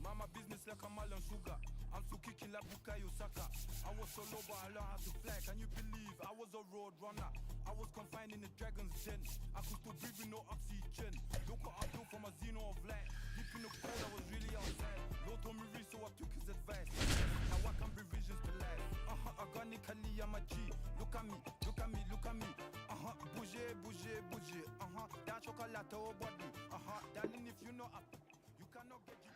Mama business like a mal and sugar. I'm still kicking like Bukayo Saka. I was so low but I learned how to fly. Can you believe I was a road runner? I was confined in the dragon's den. I could still breathe with no oxygen. Look what I built from a xeno of light. Deep in the cold I was really outside. Lord told me read so I took his advice. Now I can be visions to life. Organically I'm a G. Look at me, look at me, look at me. Bouger, bouger, bouger. That chocolate oh body. Darling if you know up, you cannot get you.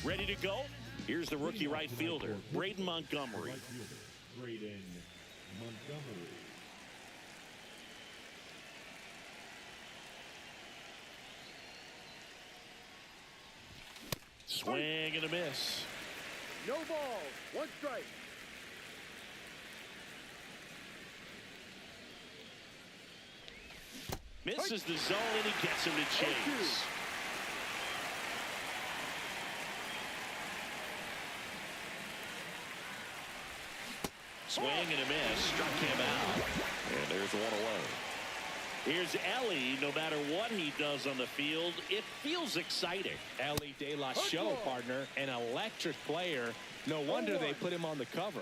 Ready to go? Here's the rookie right fielder, Braden Montgomery. Braden Montgomery. Swing and a miss. No ball, one strike. Misses the zone and he gets him to chase. Swing and a miss, struck him out. And there's one away. Here's Ellie. No matter what he does on the field, it feels exciting. Ellie De La Show, partner, an electric player. No wonder they put him on the cover.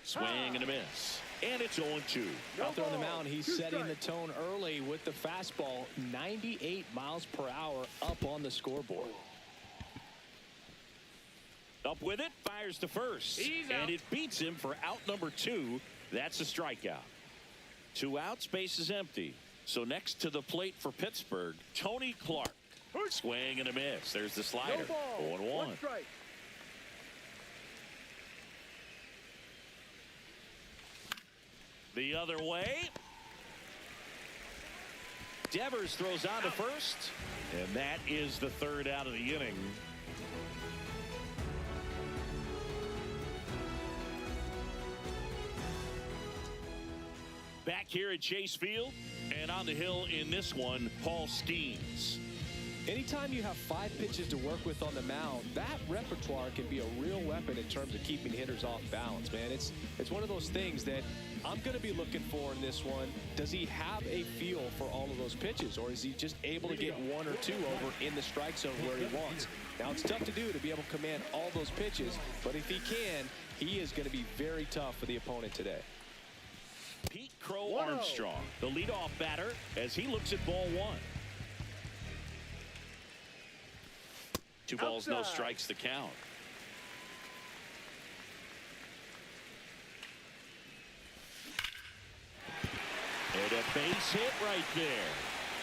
Swing and a miss. And it's 0-2. Out there on the mound, he's setting the tone early with the fastball. 98 miles per hour up on the scoreboard. Up with it, fires to first. And it beats him for out number 2. That's a strikeout. 2 outs, base is empty. So next to the plate for Pittsburgh, Tony Clark. Swing and a miss. There's the slider. 0-1. The other way. Devers throws on to first. And that is the 3rd out of the inning. Back here at Chase Field, and on the hill in this one, Paul Skeens. Anytime you have 5 pitches to work with on the mound, that repertoire can be a real weapon in terms of keeping hitters off balance, man. It's one of those things that I'm going to be looking for in this one. Does he have a feel for all of those pitches, or is he just able to get 1 or 2 over in the strike zone where he wants? Now, it's tough to do to be able to command all those pitches, but if he can, he is going to be very tough for the opponent today. Pete Crow Armstrong, the leadoff batter, as he looks at ball 1. 2 balls, no strikes, the count. And a base hit right there.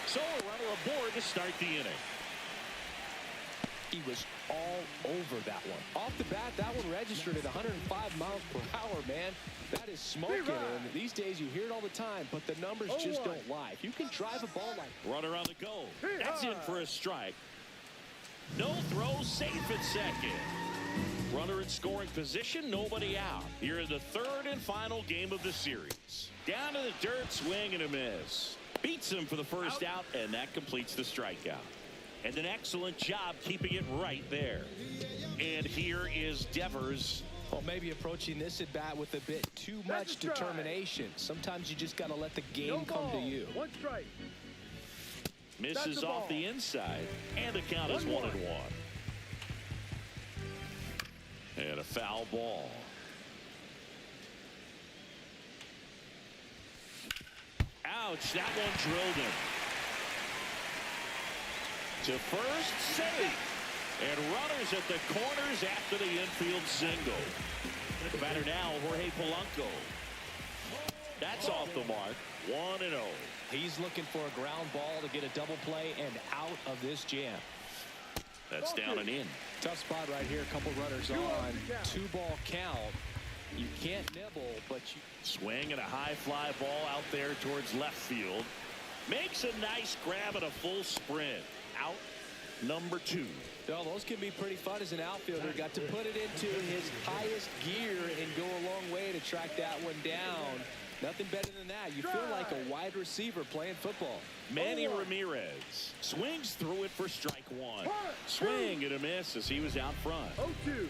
So a runner aboard to start the inning. He was all over that one. Off the bat, that one registered at 105 miles per hour, man. That is smoking, and these days you hear it all the time, but the numbers just don't lie. If you can drive a ball like runner on the go. That's in for a strike. No throw, safe at second. Runner in scoring position, nobody out. Here in the 3rd and final game of the series. Down to the dirt, swing and a miss. Beats him for the first out, and that completes the strikeout. And an excellent job keeping it right there. And here is Devers. Well, maybe approaching this at bat with a bit too much determination. Sometimes you just got to let the game come to you. 1 strike. Misses off the inside, and the count is 1-1. And a foul ball. Ouch, that one drilled him. To first, safe. And runners at the corners after the infield single. The batter now, Jorge Polanco. That's off the mark. 1-0. He's looking for a ground ball to get a double play and out of this jam. That's down and in. Tough spot right here. A couple runners on. 2-ball count. You can't nibble, but you Swing and a high fly ball out there towards left field. Makes a nice grab and a full sprint. Out number 2. No, those can be pretty fun as an outfielder. Got to put it into his highest gear and go a long way to track that one down. Nothing better than that. You feel like a wide receiver playing football. Manny Ramirez swings through it for strike 1. Swing and a miss as he was out front. 0-2.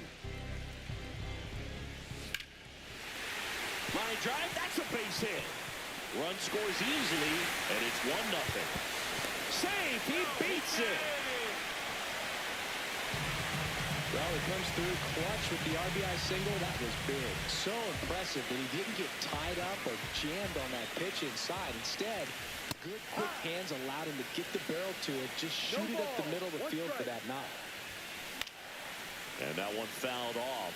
Line drive, that's a base hit. Run scores easily, and it's 1-0. Save, he beats it. Well, it comes through clutch with the RBI single. That was big. So impressive that he didn't get tied up or jammed on that pitch inside. Instead, good quick hands allowed him to get the barrel to it. Just shoot it up the middle of the field for that knock. And that one fouled off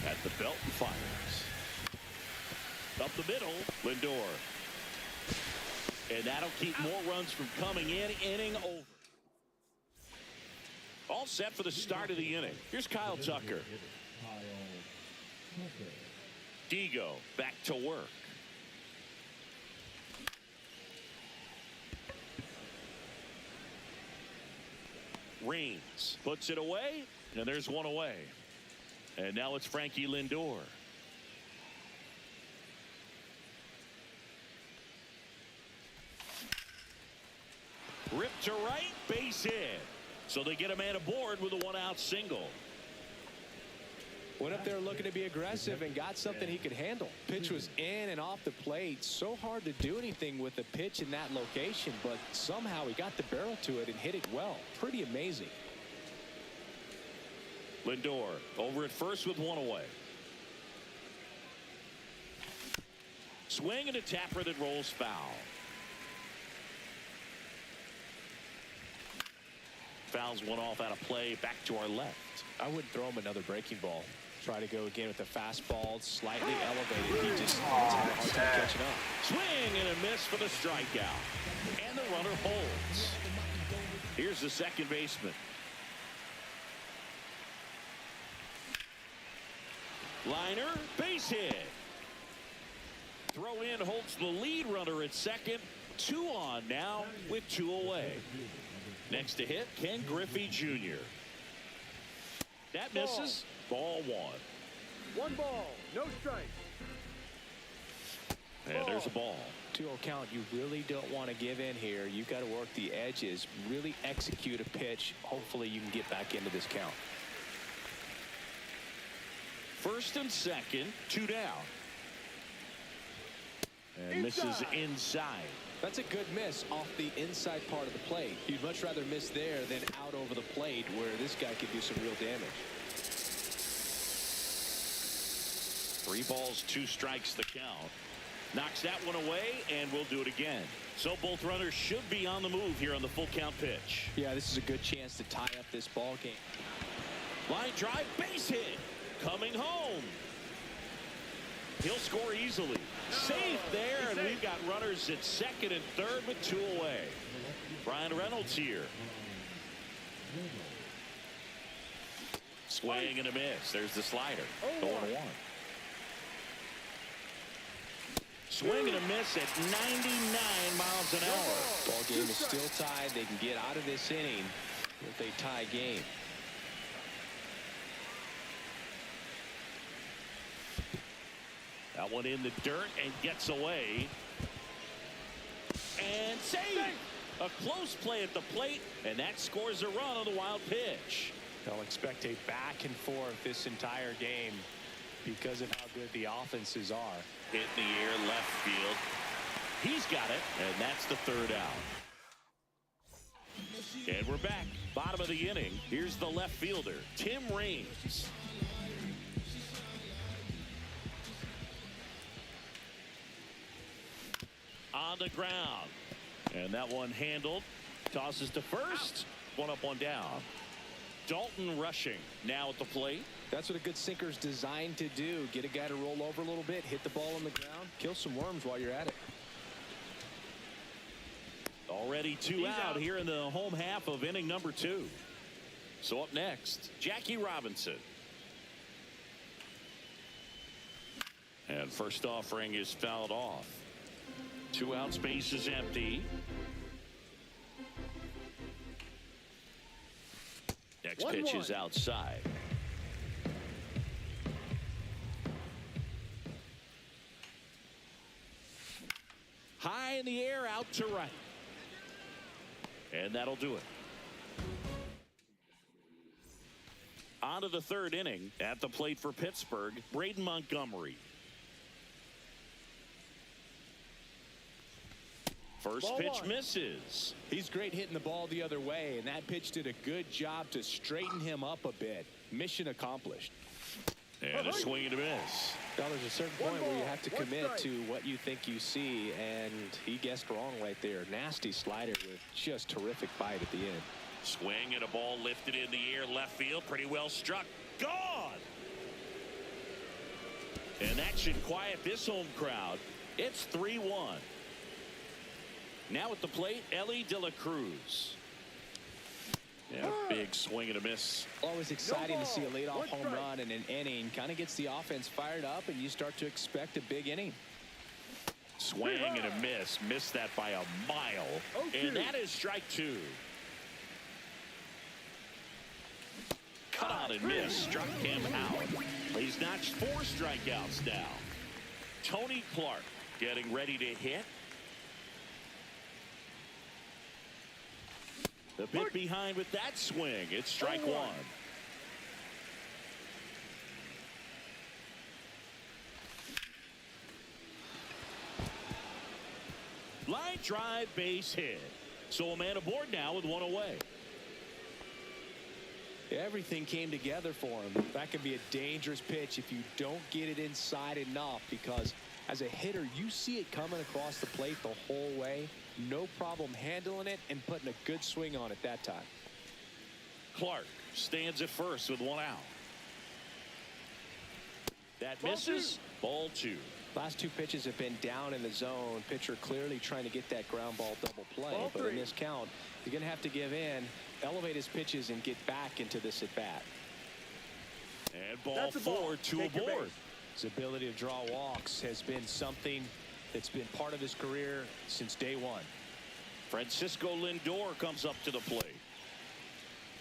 at the belt and fires. Up the middle, Lindor. And that'll keep more runs from coming in. Inning over. All set for the start of the inning. Here's Kyle Tucker. Digo back to work. Reigns puts it away, and there's one away. And now it's Frankie Lindor. Ripped to right, base hit. So they get a man aboard with a 1-out single. Went up there looking to be aggressive and got something he could handle. Pitch was in and off the plate. So hard to do anything with a pitch in that location, but somehow he got the barrel to it and hit it well. Pretty amazing. Lindor over at first with one away. Swing and a tapper that rolls foul. Fouls one off out of play. Back to our left. I wouldn't throw him another breaking ball. Try to go again with the fastball, slightly elevated. He just has a hard time catching up. Swing and a miss for the strikeout. And the runner holds. Here's the second baseman. Liner, base hit. Throw in holds the lead runner at second. 2 on now with 2 away. Next to hit, Ken Griffey Jr. That misses. Ball 1. 1 ball, no strike. And there's a ball. 2-0 count. You really don't want to give in here. You've got to work the edges, really execute a pitch. Hopefully you can get back into this count. First and second, 2 down. And misses inside. That's a good miss off the inside part of the plate. You'd much rather miss there than out over the plate where this guy could do some real damage. 3 balls, 2 strikes the count. Knocks that one away, and we'll do it again. So both runners should be on the move here on the full count pitch. Yeah, this is a good chance to tie up this ball game. Line drive, base hit. Coming home. He'll score easily. Safe there, and we've got runners at second and third with 2 away. Brian Reynolds here. Swing and a miss. There's the slider. 0-1. Swing and a miss at 99 miles an hour. Ball game is still tied. They can get out of this inning with a tie game. That one in the dirt and gets away. And save! A close play at the plate, and that scores a run on the wild pitch. They'll expect a back and forth this entire game because of how good the offenses are. Hit in the air, left field. He's got it, and that's the 3rd out. And we're back. Bottom of the inning. Here's the left fielder, Tim Raines. On the ground. And that one handled. Tosses to first. 1 up, 1 down. Dalton rushing now at the plate. That's what a good sinker's designed to do. Get a guy to roll over a little bit, hit the ball on the ground, kill some worms while you're at it. Already two out here in the home half of inning number 2. So up next, Jackie Robinson. And first offering is fouled off. 2 out, space is empty. Next pitch is outside. High in the air, out to right. And that'll do it. On to the 3rd inning. At the plate for Pittsburgh, Braden Montgomery. First pitch misses. He's great hitting the ball the other way, and that pitch did a good job to straighten him up a bit. Mission accomplished. And a swing and a miss. Now, there's a certain point where you have to commit to what you think you see, and he guessed wrong right there. Nasty slider with just terrific bite at the end. Swing and a ball lifted in the air, left field, pretty well struck. Gone! And that should quiet this home crowd. It's 3-1. Now at the plate, Ellie De La Cruz. Yeah, big swing and a miss. Always exciting to see a leadoff home run in an inning. Kind of gets the offense fired up, and you start to expect a big inning. Swing and a miss. Missed that by a mile. And that is strike 2. Cut on and miss. Struck him out. He's notched 4 strikeouts now. Tony Clark getting ready to hit. The bit behind with that swing. It's strike 1. Line drive, base hit. So a man aboard now with 1 away. Everything came together for him. That could be a dangerous pitch if you don't get it inside enough, because as a hitter, you see it coming across the plate the whole way. No problem handling it and putting a good swing on it that time. Clark stands at first with 1 out. That misses. Ball 2. Last 2 pitches have been down in the zone. Pitcher clearly trying to get that ground ball double play. But in this count, you're going to have to give in, elevate his pitches, and get back into this at bat. And ball 4, 2 aboard. His ability to draw walks has been something that's been part of his career since day 1. Francisco Lindor comes up to the plate.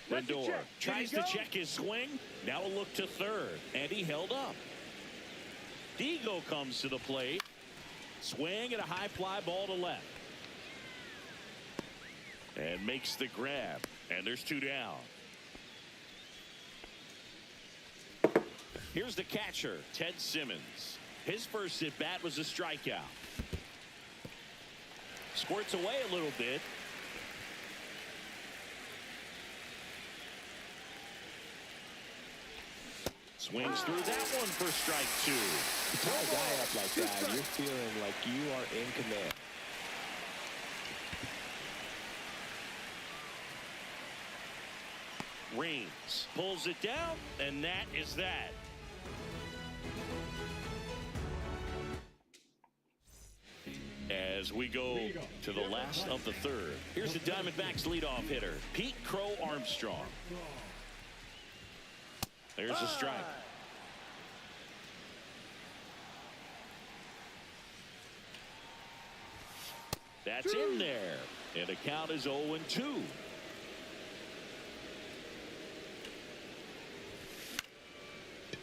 Lindor tries to check his swing. Now a look to 3rd, and he held up. Digo comes to the plate. Swing and a high fly ball to left. And makes the grab. And there's 2 down. Here's the catcher, Ted Simmons. His first at bat was a strikeout. Squirts away a little bit. Swings through that one for strike 2. You tie a guy up like that, you're feeling like you are in command. Reigns pulls it down, and that is that. As we go to the last of the 3rd, here's the Diamondbacks leadoff hitter, Pete Crow Armstrong. There's a strike. That's in there. And the count is 0-2.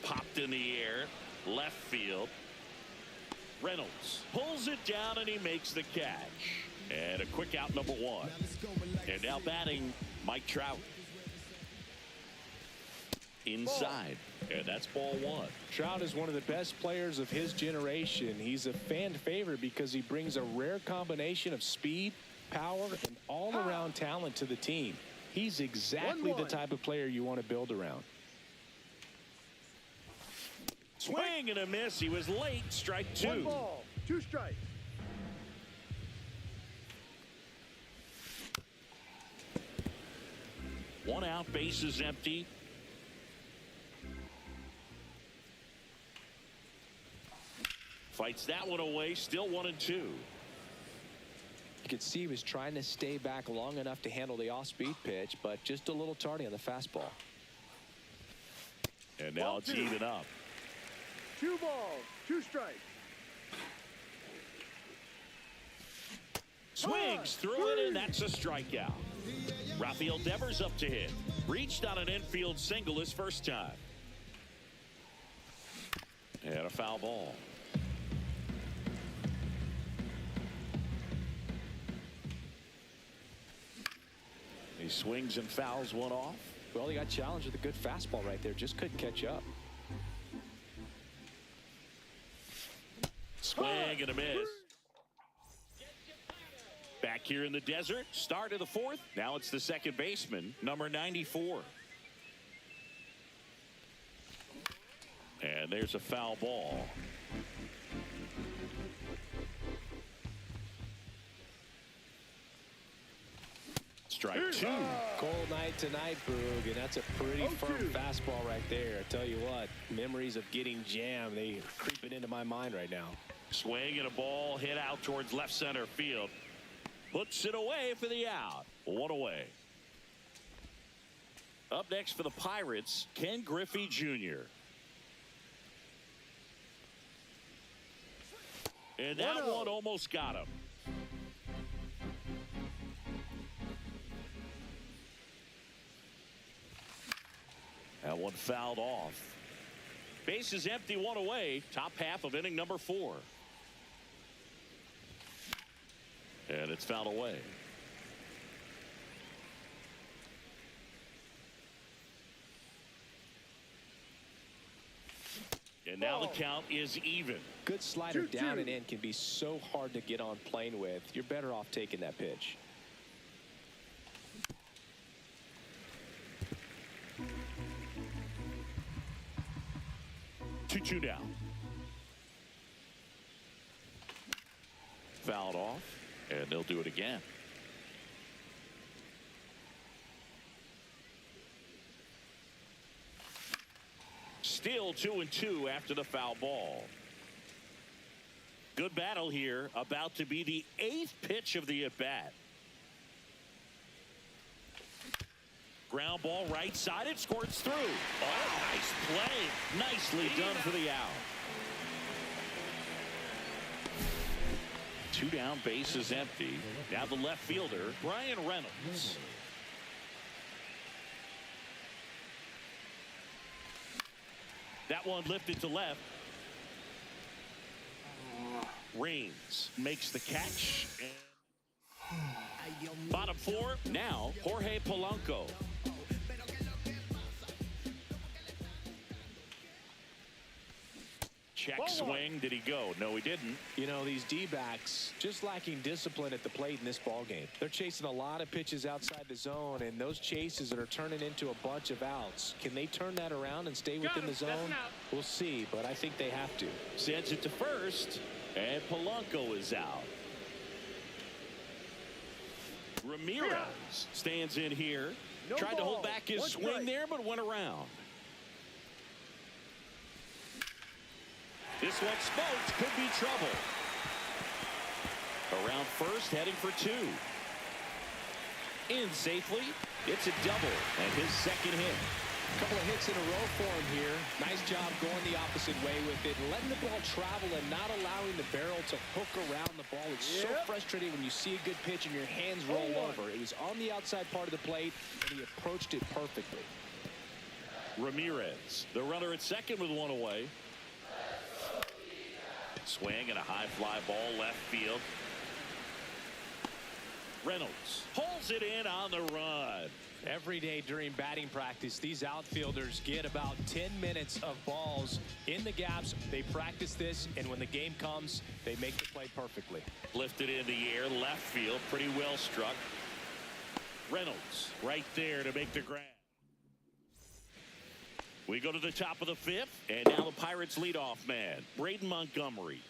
Popped in the air. Left field. Reynolds pulls it down, and he makes the catch. And a quick out, number 1. And now batting, Mike Trout. Inside, and that's ball 1. Trout is one of the best players of his generation. He's a fan favorite because he brings a rare combination of speed, power, and all-around talent to the team. He's exactly the type of player you want to build around. Swing and a miss. He was late. Strike 2. 1 ball, 2 strikes. One out, bases empty. Fights that one away, still 1-2. You could see he was trying to stay back long enough to handle the off-speed pitch, but just a little tardy on the fastball. And now it's even up. 2 balls, 2 strikes. Swings through it, and that's a strikeout. Rafael Devers up to hit. Reached on an infield single his first time. And a foul ball. He swings and fouls one off. Well, he got challenged with a good fastball right there. Just couldn't catch up. Swing and a miss. Back here in the desert, start of the 4th. Now it's the second baseman, number 94. And there's a foul ball. Strike 2. Cold night tonight, Boog, and that's a pretty firm fastball right there. I tell you what, memories of getting jammed, they are creeping into my mind right now. Swing and a ball hit out towards left center field. Puts it away for the out. 1 away. Up next for the Pirates, Ken Griffey Jr. And that one almost got him. That one fouled off. Base is empty, 1 away. Top half of inning number 4. And it's fouled away. And now the count is even. Good slider down and in can be so hard to get on plane with. You're better off taking that pitch. Two down. Fouled off, and they'll do it again. Still 2-2 after the foul ball. Good battle here, about to be the 8th pitch of the at-bat. Ground ball right side, it squirts through. Oh, nice play. Nicely done for the out. 2 down, base is empty. Now the left fielder, Brian Reynolds. That one lifted to left. Reigns makes the catch. Bottom 4, now Jorge Polanco. Check swing. Did he go? No, he didn't. You know, these D-backs just lacking discipline at the plate in this ball game. They're chasing a lot of pitches outside the zone, and those chases that are turning into a bunch of outs. Can they turn that around and stay within the zone? We'll see, but I think they have to. Sends it to first, and Polanco is out. Ramirez stands in here. Tried to hold back his swing there, but went around. This one smoked, could be trouble. Around first, heading for 2. In safely, it's a double, and his second hit. A couple of hits in a row for him here. Nice job going the opposite way with it, letting the ball travel and not allowing the barrel to hook around the ball. It's so frustrating when you see a good pitch and your hands roll over. It was on the outside part of the plate, and he approached it perfectly. Ramirez, the runner at second with 1 away. Swing and a high fly ball left field. Reynolds pulls it in on the run. Every day during batting practice, these outfielders get about 10 minutes of balls in the gaps. They practice this, and when the game comes, they make the play perfectly. Lifted in the air, left field, pretty well struck. Reynolds right there to make the grab. We go to the top of the 5th, and now the Pirates leadoff man, Braden Montgomery.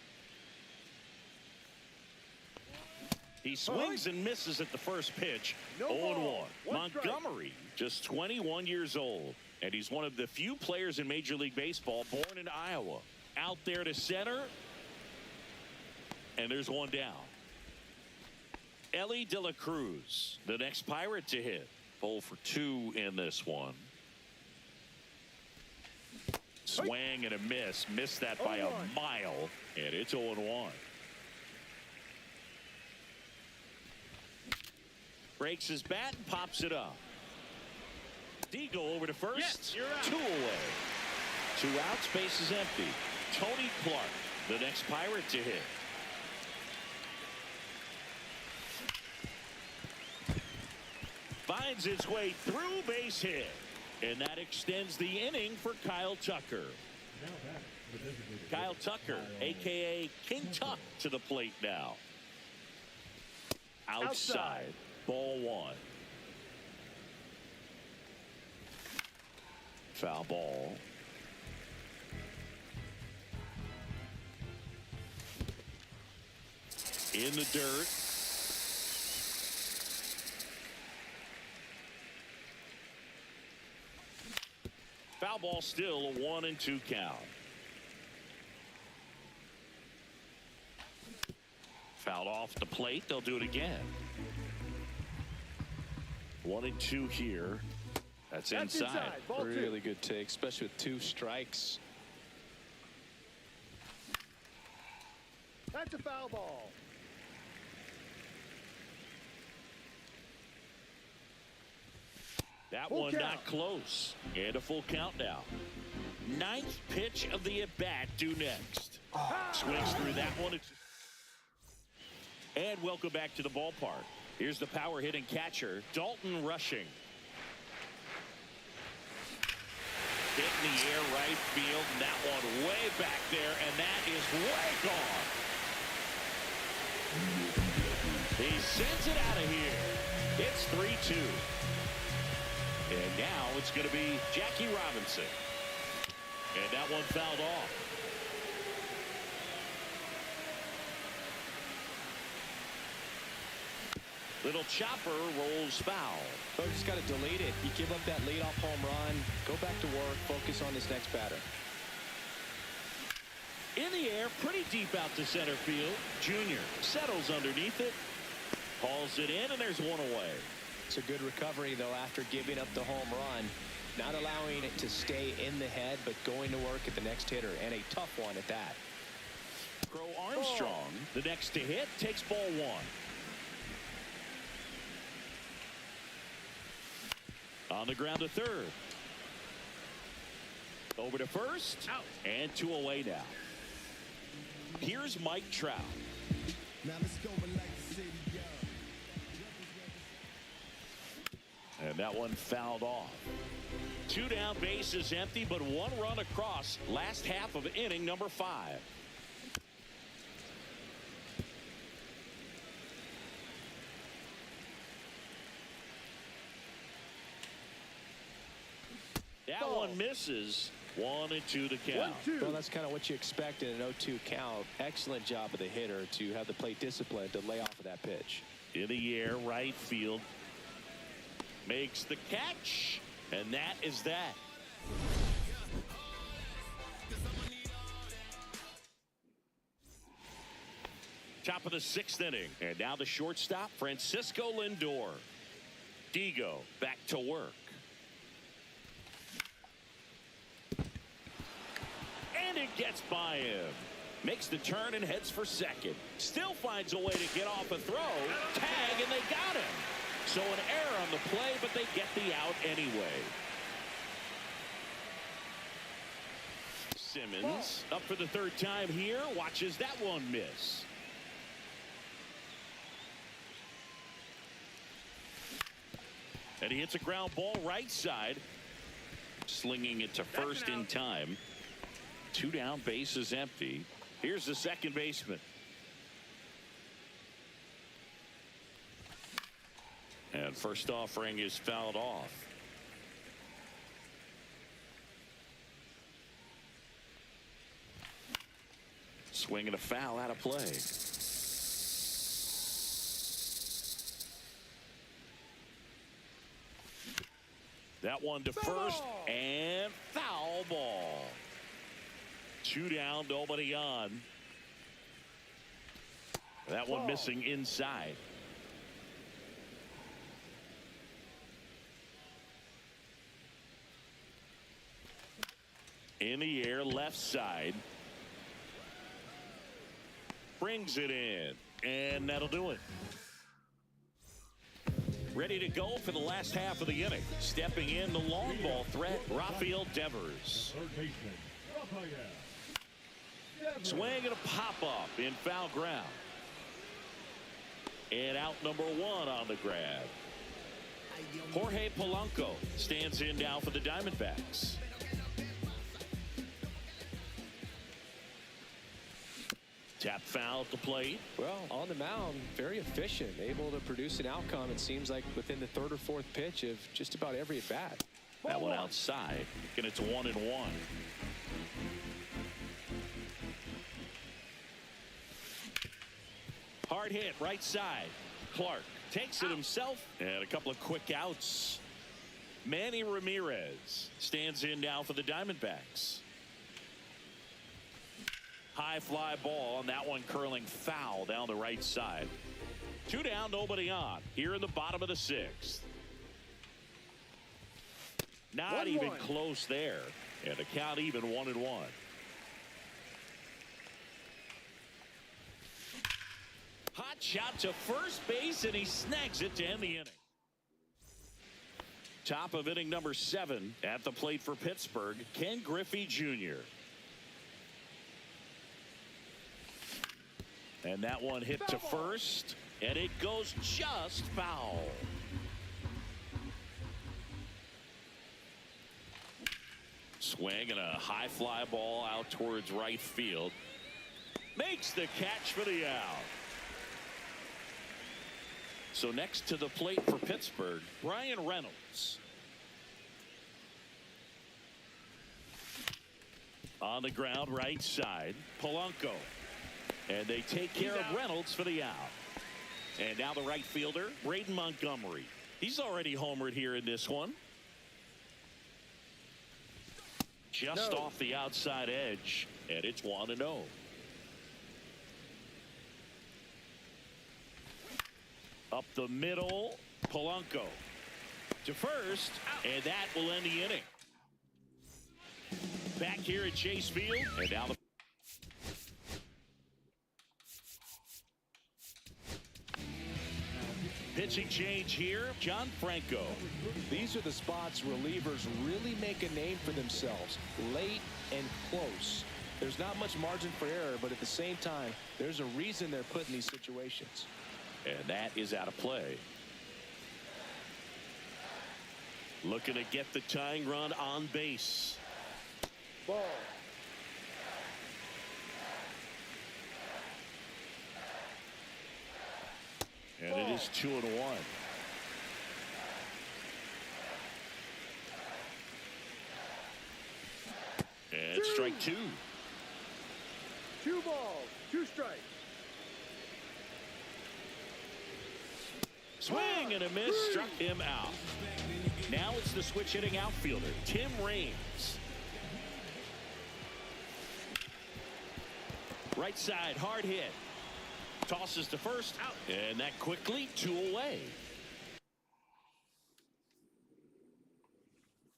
He swings and misses at the first pitch. No 0-1. ball. One strike. Montgomery, just 21 years old. And he's one of the few players in Major League Baseball born in Iowa. Out there to center. And there's one down. Ellie De La Cruz, the next Pirate to hit. 0 for 2 in this one. Swing and a miss. Missed that by a mile. And it's 0-1. Breaks his bat and pops it up. Deagle over to first. Yes, you're out. 2 away. 2 outs, base is empty. Tony Clark, the next Pirate to hit. Finds its way through, base hit. And that extends the inning for Kyle Tucker. Kyle Tucker, a.k.a. King Tuck, to the plate now. Outside. Ball 1. Foul ball. In the dirt. Foul ball, still a 1-2 count. Fouled off the plate. They'll do it again. 1-2 here. That's inside. Ball Really 2. good take, especially with 2 strikes. That's a foul ball. That Full one count. not close. And a full count now. 9th pitch of the at-bat due next. Swings through that one. And welcome back to the ballpark. Here's the power hitting catcher, Dalton Rushing. Hit in the air right field, and that one way back there, and that is way gone. He sends it out of here. It's 3-2. And now it's going to be Jackie Robinson. And that one fouled off. Little chopper rolls foul. So just got to delete it. You give up that leadoff home run, go back to work, focus on this next batter. In the air, pretty deep out to center field. Junior settles underneath it, hauls it in, and there's one away. It's a good recovery, though, after giving up the home run. Not allowing it to stay in the head, but going to work at the next hitter, and a tough one at that. Crow Armstrong, the next to hit, takes ball 1. On the ground to third. Over to first. Out. And 2 away now. Here's Mike Trout. Now let's go like the city, And that one fouled off. 2 down, bases empty, but 1 run across. Last half of inning number 5. That one misses. 1-2 to count. 1-2. Well, that's kind of what you expect in an 0-2 count. Excellent job of the hitter to have the plate discipline to lay off of that pitch. In the air, right field. Makes the catch. And that is that. Top of the 6th inning. And now the shortstop, Francisco Lindor. Digo back to work. And it gets by him. Makes the turn and heads for second. Still finds a way to get off a throw. Tag, and they got him. So an error on the play, but they get the out anyway. Simmons up for the 3rd time here. Watches that one miss. And he hits a ground ball right side. Slinging it to first in time. 2 down, base is empty. Here's the second baseman. And first offering is fouled off. Swing and a foul out of play. That one to first, and foul ball. 2 down, nobody on. That one missing inside. In the air, left side. Brings it in, and that'll do it. Ready to go for the last half of the inning. Stepping in, the long ball threat, Rafael Devers. Swing and a pop-up in foul ground. And out number 1 on the grab. Jorge Polanco stands in now for the Diamondbacks. Tap foul at the plate. Well, on the mound, very efficient, able to produce an outcome, it seems like, within the 3rd or 4th pitch of just about every at bat. That one outside, and it's 1-1. Hard hit, right side. Clark takes it himself, and a couple of quick outs. Manny Ramirez stands in now for the Diamondbacks. High fly ball, and that one curling foul down the right side. 2 down, nobody on. Here in the bottom of the 6th. Not even close there. And the count even 1-1. Hot shot to first base, and he snags it to end the inning. Top of inning number 7 at the plate for Pittsburgh, Ken Griffey Jr. And that one hit to first, and it goes just foul. Swing and a high fly ball out towards right field. Makes the catch for the out. So next to the plate for Pittsburgh, Brian Reynolds. On the ground, right side, Polanco. And they take care of Reynolds for the out. And now the right fielder, Braden Montgomery. He's already homered here in this one. Just off the outside edge, and it's 1-0. Up the middle, Polanco to first, and that will end the inning. Back here at Chase Field, and now the pitching change here, John Franco. These are the spots relievers really make a name for themselves, late and close. There's not much margin for error, but at the same time, there's a reason they're put in these situations. And that is out of play. Looking to get the tying run on base. Ball. And it is 2-1. And strike 2. 2 balls, 2 strikes. Swing and a miss, struck him out. Now it's the switch hitting outfielder, Tim Raines. Right side, hard hit. Tosses to first, out. And that quickly, 2 away.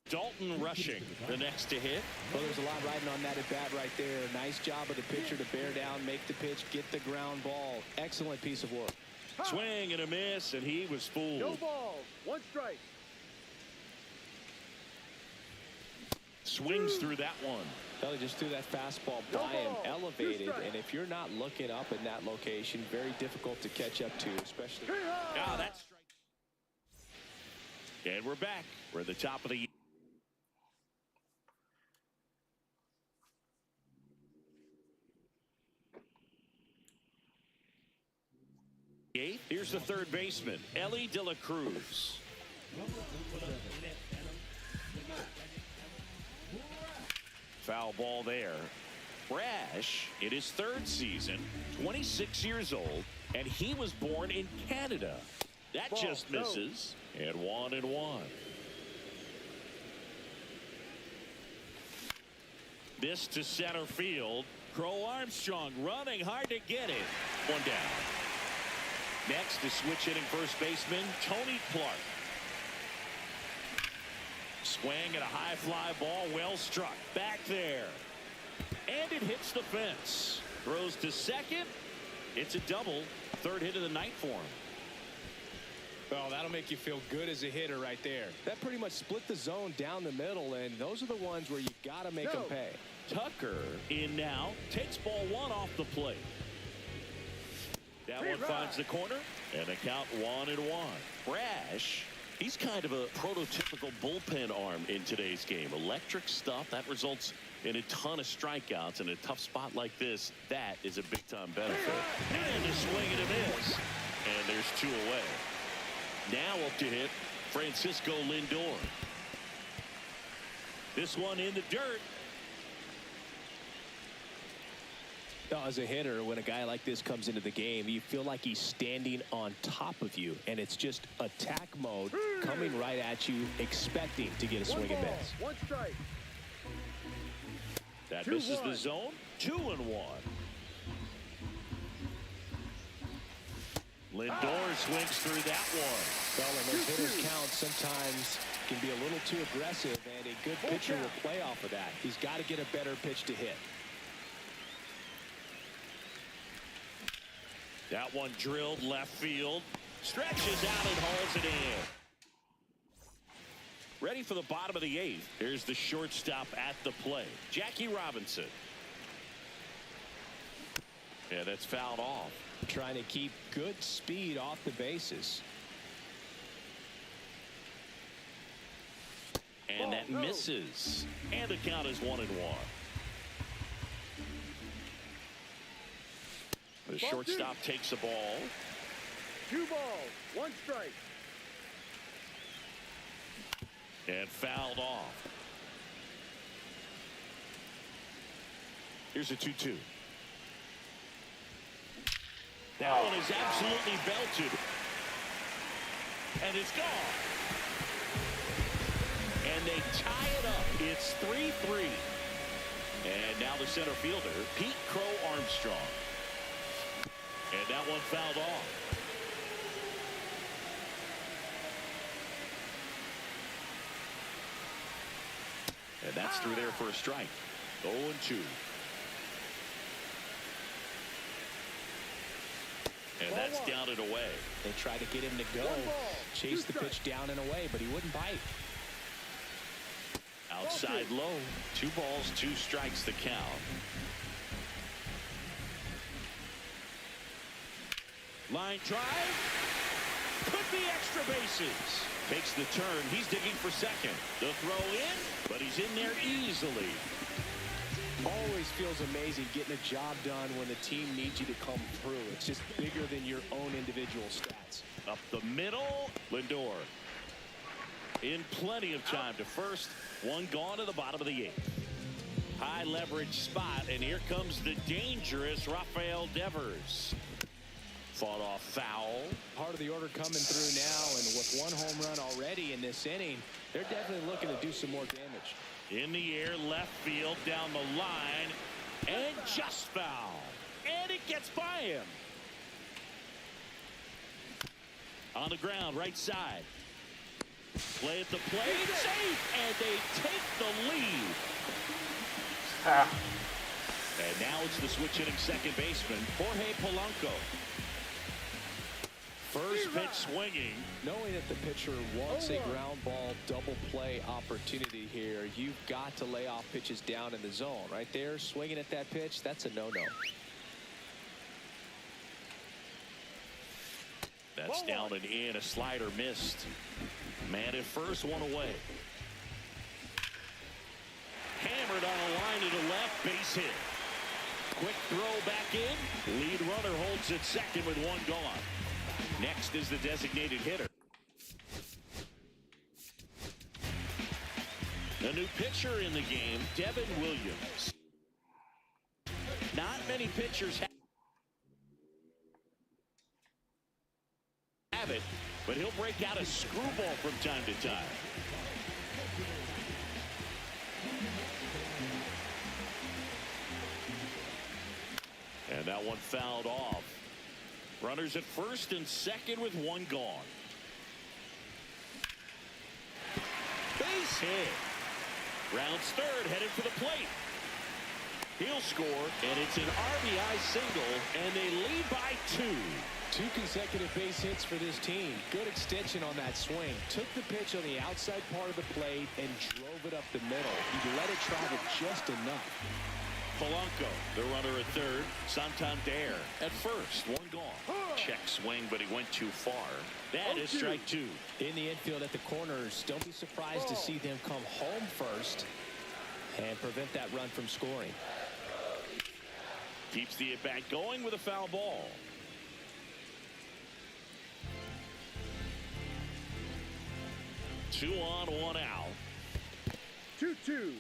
Dalton rushing the next to hit. Well, there's a lot riding on that at bat right there. Nice job of the pitcher to bear down, make the pitch, get the ground ball. Excellent piece of work. Swing and a miss, and he was fooled. No balls, 1 strike. Swings through that one. He just threw that fastball by him, elevated, and if you're not looking up in that location, very difficult to catch up to, especially. Ah, that's strike. And we're back. We're at the top of the. Here's the third baseman, Ellie De La Cruz. Foul ball there. Brash in his 3rd season, 26 years old, and he was born in Canada. That just misses, and 1-1. This to center field. Crow Armstrong running hard to get it. One down. Next is switch hitting first baseman Tony Clark. Swing at a high fly ball, well struck. Back there. And it hits the fence. Throws to second. It's a double. Third hit of the night for him. Well, that'll make you feel good as a hitter right there. That pretty much split the zone down the middle, and those are the ones where you got to make them pay. Tucker in now. Takes ball one off the plate. That one finds the corner, and the count 1-1. Brash, he's kind of a prototypical bullpen arm in today's game. Electric stuff that results in a ton of strikeouts in a tough spot like this. That is a big-time benefit. And a swing and a miss. And there's 2 away. Now up to hit Francisco Lindor. This one in the dirt. As a hitter, when a guy like this comes into the game, you feel like he's standing on top of you, and it's just attack mode coming right at you, expecting to get a swing and miss. 1 strike. That misses the zone. 2-1. Lindor swings through that one. Well, and those hitters count sometimes can be a little too aggressive, and a good pitcher will play off of that. He's got to get a better pitch to hit. That one drilled left field. Stretches out and hauls it in. Ready for the bottom of the 8th. Here's the shortstop at the plate, Jackie Robinson. Yeah, that's fouled off. Trying to keep good speed off the bases. And that misses. And the count is 1-1. The shortstop takes a ball. 2 balls, 1 strike. And fouled off. Here's a 2-2. That one is absolutely belted. And it's gone. And they tie it up. It's 3-3. And now the center fielder, Pete Crow Armstrong. And that one fouled off. And that's through there for a strike. 0-2. And that's down and away. They tried to get him to go. Chase the pitch down and away, but he wouldn't bite. Outside low. 2 balls, 2 strikes the count. Line drive. Could be extra bases. Makes the turn. He's digging for second. The throw in, but he's in there easily. Always feels amazing getting a job done when the team needs you to come through. It's just bigger than your own individual stats. Up the middle, Lindor. In plenty of time to first. 1 gone to the bottom of the 8th. High leverage spot, and here comes the dangerous Rafael Devers. Fought off foul. Part of the order coming through now, and with 1 home run already in this inning, they're definitely looking to do some more damage. In the air, left field, down the line, and just foul. And it gets by him. On the ground, right side. Play at the plate, safe, and they take the lead. And now it's the switch hitting second baseman, Jorge Polanco. First pitch swinging. Knowing that the pitcher wants a ground ball double play opportunity here, you've got to lay off pitches down in the zone. Right there, swinging at that pitch, that's a no-no. That's down and in. A slider missed. Man at first, 1 away. Hammered on a line to the left, base hit. Quick throw back in. Lead runner holds at second with 1 gone. Next is the designated hitter. The new pitcher in the game, Devin Williams. Not many pitchers have it, but he'll break out a screwball from time to time. That one fouled off. Runners at first and second with one gone. Base hit. Rounds third, headed for the plate. He'll score, and it's an RBI single, and they lead by 2. 2 consecutive base hits for this team. Good extension on that swing. Took the pitch on the outside part of the plate and drove it up the middle. He let it travel just enough. Polanco, the runner at third. Santander at first. One gone. Check swing, but he went too far. That is strike 2. In the infield at the corners, don't be surprised to see them come home first and prevent that run from scoring. Keeps the at-bat going with a foul ball. Two on, one out. 2-2.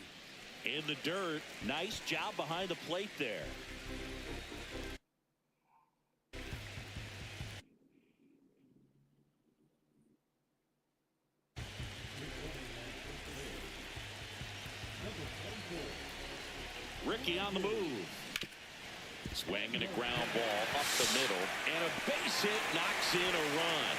In the dirt. Nice job behind the plate there. Ricky on the move. Swinging a ground ball up the middle. And a base hit knocks in a run.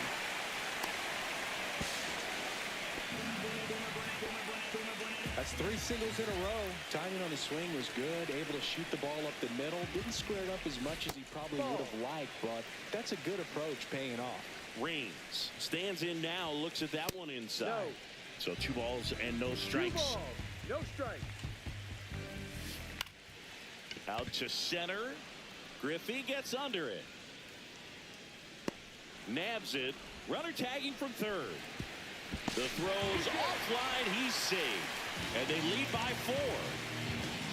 That's 3 singles in a row. Timing on the swing was good. Able to shoot the ball up the middle. Didn't square it up as much as he probably would have liked, but that's a good approach paying off. Raines stands in now. Looks at that one inside. No. So 2 balls and no 2 strikes. balls, no strikes. Out to center. Griffey gets under it. Nabs it. Runner tagging from third. The throw's offline. He's saved. And they lead by 4.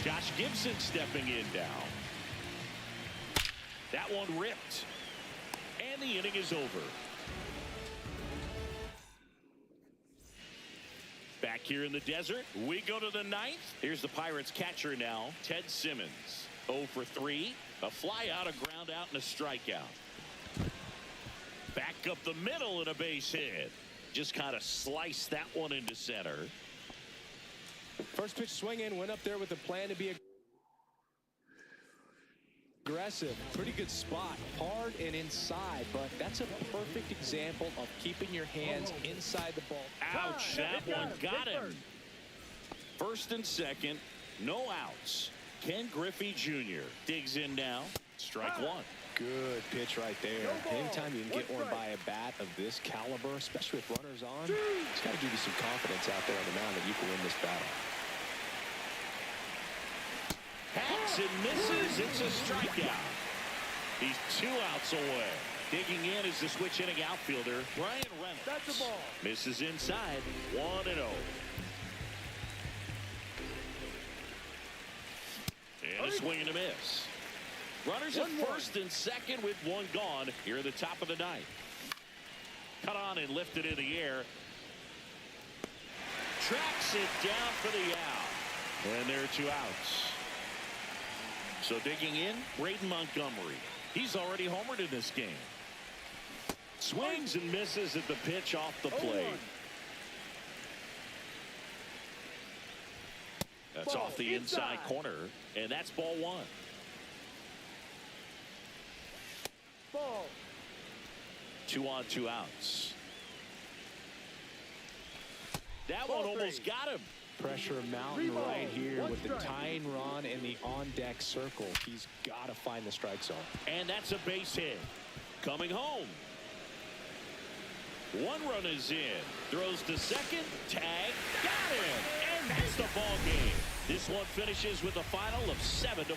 Josh Gibson stepping in now. That one ripped. And the inning is over. Back here in the desert, we go to the 9th. Here's the Pirates catcher now, Ted Simmons. 0 for 3. A fly out, a ground out, and a strikeout. Back up the middle and a base hit. Just kind of sliced that one into center. First pitch swing in, went up there with a plan to be aggressive. Pretty good spot. Hard and inside, but that's a perfect example of keeping your hands inside the ball. Ouch, that one got him. First and second, no outs. Ken Griffey Jr. digs in now. Strike 1. Good pitch right there. Anytime you can get one by a bat of this caliber, especially with runners on, it's got to give you some confidence out there on the mound that you can win this battle. Hacks and misses. It's a strikeout. He's 2 outs away. Digging in is the switch hitting outfielder, Brian Reynolds. That's the ball. Misses inside. 1-0. And a swing and a miss. Runners at first and second with 1 gone here at the top of the 9th. Cut on and lifted in the air. Tracks it down for the out. And there are 2 outs. So digging in, Braden Montgomery. He's already homered in this game. Swings and misses at the pitch off the plate. That's off the inside corner, and that's ball 1. Ball. 2 on, 2 outs. That one almost got him. Pressure mountain right here with the tying run and the on-deck circle. He's got to find the strike zone. And that's a base hit. Coming home. 1 run is in. Throws to second. Tag. Got him. And that's the ball game. This one finishes with a final of 7-4.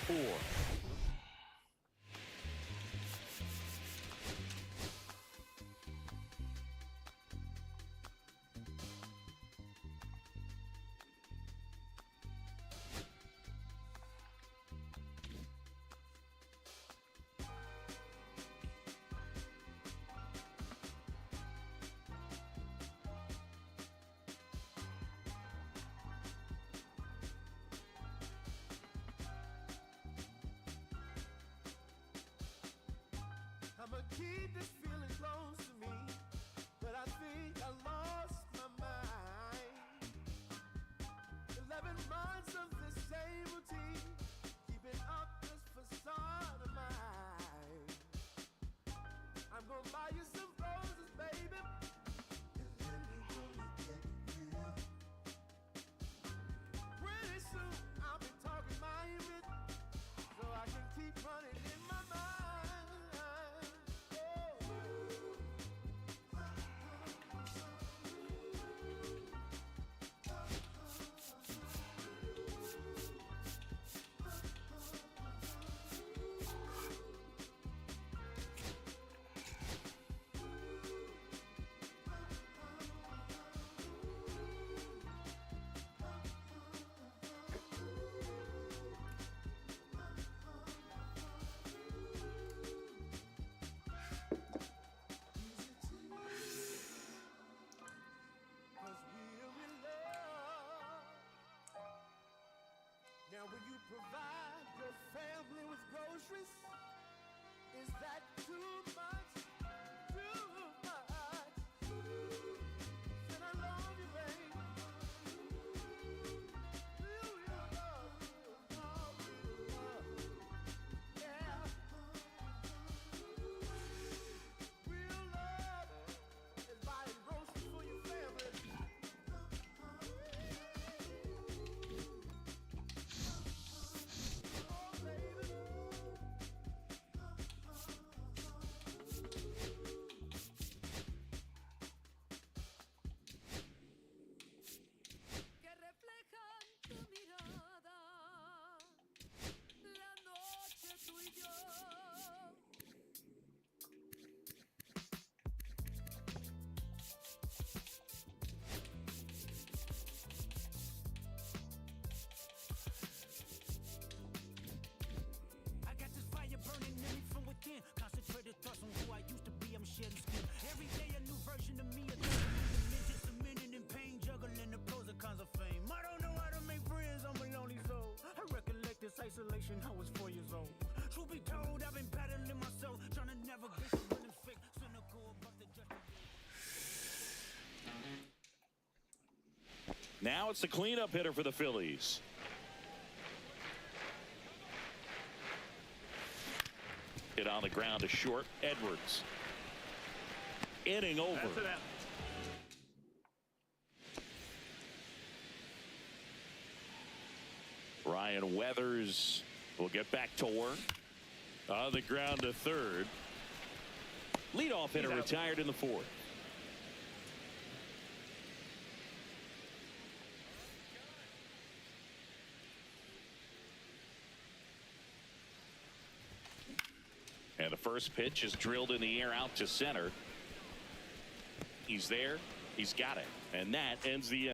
Now will you provide your family with groceries? Is that too much? Too much? Said I love you, babe. Do you love me? Yeah. Real love is buying groceries for your family. Oh, baby. Que reflejan tu mirada, la noche tú y yo. I got this fire burning in me from within. Concentrated thoughts on who I used to be. I'm shedding skin. Every day a new version of me. A just a minute in pain, juggling the pros and cons of fame. I don't know how to make friends. I'm a lonely soul. I recollect this isolation. I was 4 years old. Truth be told, I've been battling myself, trying to navigate the winning fake, cynical about the justice. Now it's the cleanup hitter for the Phillies. Hit on the ground to short. Edwards. Inning over. That's it out. Ryan Weathers will get back to work. On the ground to third. Leadoff hitter retired in the fourth. And the first pitch is drilled in the air out to center. He's there. He's got it. And that ends the